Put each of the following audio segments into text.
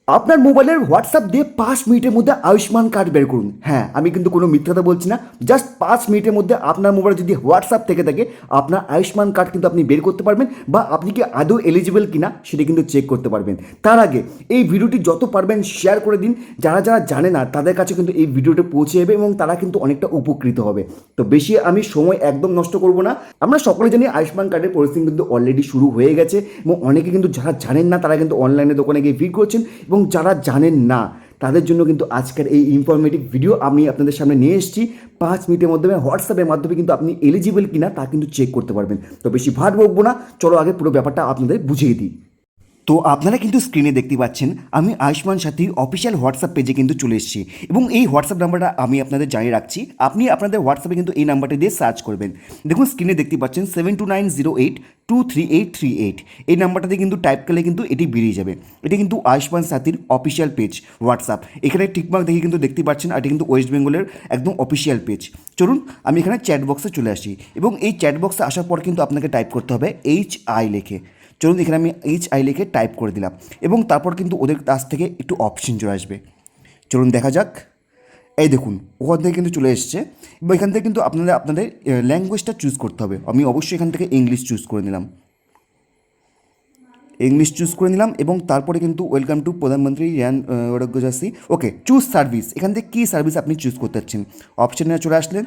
আপনার মোবাইলের হোয়াটসঅ্যাপ দিয়ে 5 মিনিটের মধ্যে আয়ুষ্মান কার্ড বের করুন। হ্যাঁ, আমি কিন্তু কোনো মিথ্যা কথা বলছি না। জাস্ট 5 মিনিটের মধ্যে আপনার মোবাইলে যদি হোয়াটসঅ্যাপ থেকে থাকে, আপনার আয়ুষ্মান কার্ড কিন্তু আপনি বের করতে পারবেন, বা আপনি কি আদৌ এলিজিবল কিনা সেটা কিন্তু চেক করতে পারবেন। তার আগে এই ভিডিওটি যত পারবেন শেয়ার করে দিন। যারা যারা জানে না তাদের কাছে কিন্তু এই ভিডিওটা পৌঁছে যাবে এবং তারা কিন্তু অনেকটা উপকৃত হবে। তো বেশি আমি সময় একদম নষ্ট করব না। আমরা সকলে জানি আয়ুষ্মান কার্ডের প্রসেসিং কিন্তু অলরেডি শুরু হয়ে গেছে, এবং অনেকে কিন্তু যারা জানেন না তারা কিন্তু অনলাইনে দোকানে গিয়ে ভিড় করছেন, এবং যারা জানেন না তাদের জন্য কিন্তু আজকের এই ইনফরমেটিভ ভিডিও আমি আপনাদের সামনে নিয়ে এসেছি। 5 মিনিটের মাধ্যমে হোয়াটসঅ্যাপের মাধ্যমে কিন্তু আপনি এলিজিবল কিনা তা কিন্তু চেক করতে পারবেন। তো বেশি ভাট বকবো না, চলো আগে পুরো ব্যাপারটা আপনাদের বুঝিয়ে দিই। তো আপনারা কিন্তু স্ক্রিনে দেখতে পাচ্ছেন আমি আয়ুষ্মান সাথীর অফিসিয়াল হোয়াটসঅ্যাপ পেজে কিন্তু চলে এসেছি, এবং এই হোয়াটসঅ্যাপ নাম্বারটা আমি আপনাদের জানিয়ে রাখছি। আপনি আপনাদের হোয়াটসঅ্যাপে কিন্তু এই নাম্বারটি দিয়ে সার্চ করবেন। দেখুন স্ক্রিনে দেখতে পাচ্ছেন 7290823838, এই নাম্বারটাতে কিন্তু টাইপ করলে কিন্তু এটি বেরিয়ে যাবে। এটি কিন্তু আয়ুষ্মান সাথীর অফিসিয়াল পেজ হোয়াটসঅ্যাপ। এখানে টিকমার্ক দেখে কিন্তু দেখতে পাচ্ছেন, আর এটি কিন্তু ওয়েস্ট বেঙ্গলের একদম অফিসিয়াল পেজ। চলুন আমি এখানে চ্যাট বক্সে চলে আসি, এবং এই চ্যাট বক্সে আসার পর কিন্তু আপনাকে টাইপ করতে হবে HI লিখে। চলুন এখানে আমি HI লিখে টাইপ করে দিলাম, এবং তারপর কিন্তু ওদের কাছ থেকে একটু অপশন চলে আসবে। চলুন দেখা যাক। এই দেখুন ওখান থেকে কিন্তু চলে এসছে, এবং এখান থেকে কিন্তু আপনাদের ল্যাঙ্গুয়েজটা চুজ করতে হবে। আমি অবশ্যই এখান থেকে ইংলিশ চুজ করে নিলাম, এবং তারপরে কিন্তু ওয়েলকাম টু প্রধানমন্ত্রী রিয়ান ওরগ্যজাসি। ওকে, চুজ সার্ভিস। এখান থেকে কী সার্ভিস আপনি চুজ করতে চাচ্ছেন অপশানে চলে আসলেন।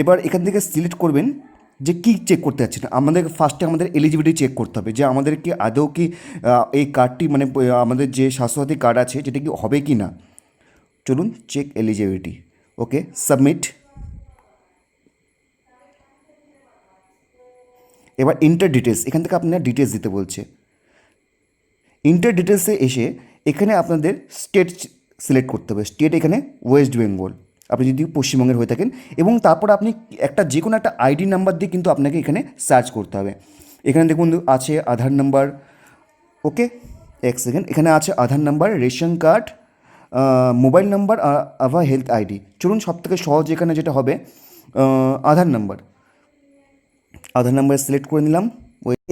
এবার এখান থেকে সিলেক্ট করবেন যে কী চেক করতে চাচ্ছেন। আমাদের ফার্স্টে আমাদের এলিজিবিলিটি চেক করতে হবে, যে আমাদের কি আদৌ কি এই কার্ডটি মানে আমাদের যে স্বাস্থ্যসাথী কার্ড আছে যেটা কি হবে কি না। চলুন চেক এলিজিবিলিটি। ওকে, সাবমিট। এবার ইন্টার ডিটেলস, এখান থেকে আপনার ডিটেলস দিতে বলছে। ইন্টার ডিটেলসে এসে এখানে আপনাদের স্টেট সিলেক্ট করতে হবে। স্টেট এখানে ওয়েস্ট বেঙ্গল, আপনি যদি পশ্চিমবঙ্গের হয়ে থাকেন, এবং তারপর আপনি একটা যে কোনো একটা আইডি নাম্বার দিয়ে কিন্তু আপনাকে এখানে সার্চ করতে হবে। এখানে দেখুন আছে আধার নাম্বার। ওকে, এক সেকেন্ড, এখানে আছে Aadhaar number, ration card, mobile number, আভা হেলথ আইডি। চলুন সবথেকে সহজ এখানে যেটা হবে Aadhaar number. Aadhaar number select করে নিলাম।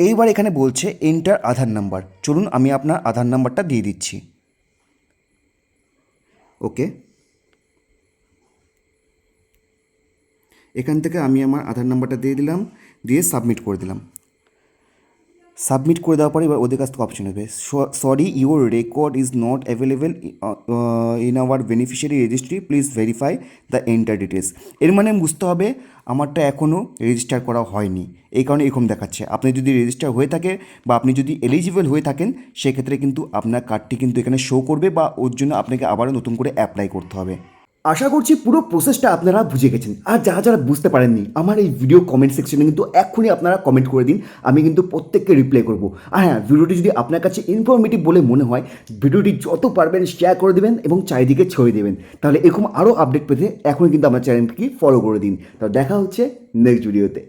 এইবার এখানে বলছে এন্টার আধার নাম্বার। চলুন আমি আপনার আধার নাম্বারটা দিয়ে দিচ্ছি। ওকে, এখান থেকে আমি আমার আধার নাম্বারটা দিয়ে দিলাম, দিয়ে সাবমিট করে দিলাম। সাবমিট করে দেওয়ার পরে এবার ওদের কাছ থেকে অপশন হবে, sorry your record is not available in our beneficiary registry, please verify the enter details. এর মানে বুঝতে হবে আমারটা এখনও রেজিস্টার করা হয়নি, এই কারণে এরকম দেখাচ্ছে। আপনি যদি রেজিস্টার হয়ে থাকে বা আপনি যদি এলিজিবল হয়ে থাকেন, সেক্ষেত্রে কিন্তু আপনার কার্ডটি কিন্তু এখানে শো করবে, বা ওর জন্য আপনাকে আবারও নতুন করে অ্যাপ্লাই করতে হবে। আশা করছি পুরো প্রসেসটা আপনারা বুঝে গেছেন। আর যারা যারা বুঝতে পারেননি, আমার এই ভিডিও কমেন্ট সেকশনে কিন্তু এক্ষুনি আপনারা কমেন্ট করে দিন, আমি কিন্তু প্রত্যেককে রিপ্লাই করবো। আর হ্যাঁ, ভিডিওটি যদি আপনার কাছে ইনফরমেটিভ বলে মনে হয়, ভিডিওটি যত পারবেন শেয়ার করে দেবেন এবং চারিদিকে ছড়িয়ে দেবেন। তাহলে এরকম আরও আপডেট পেতে এখনই কিন্তু আমার চ্যানেলটিকে ফলো করে দিন। তো দেখা হচ্ছে নেক্সট ভিডিওতে।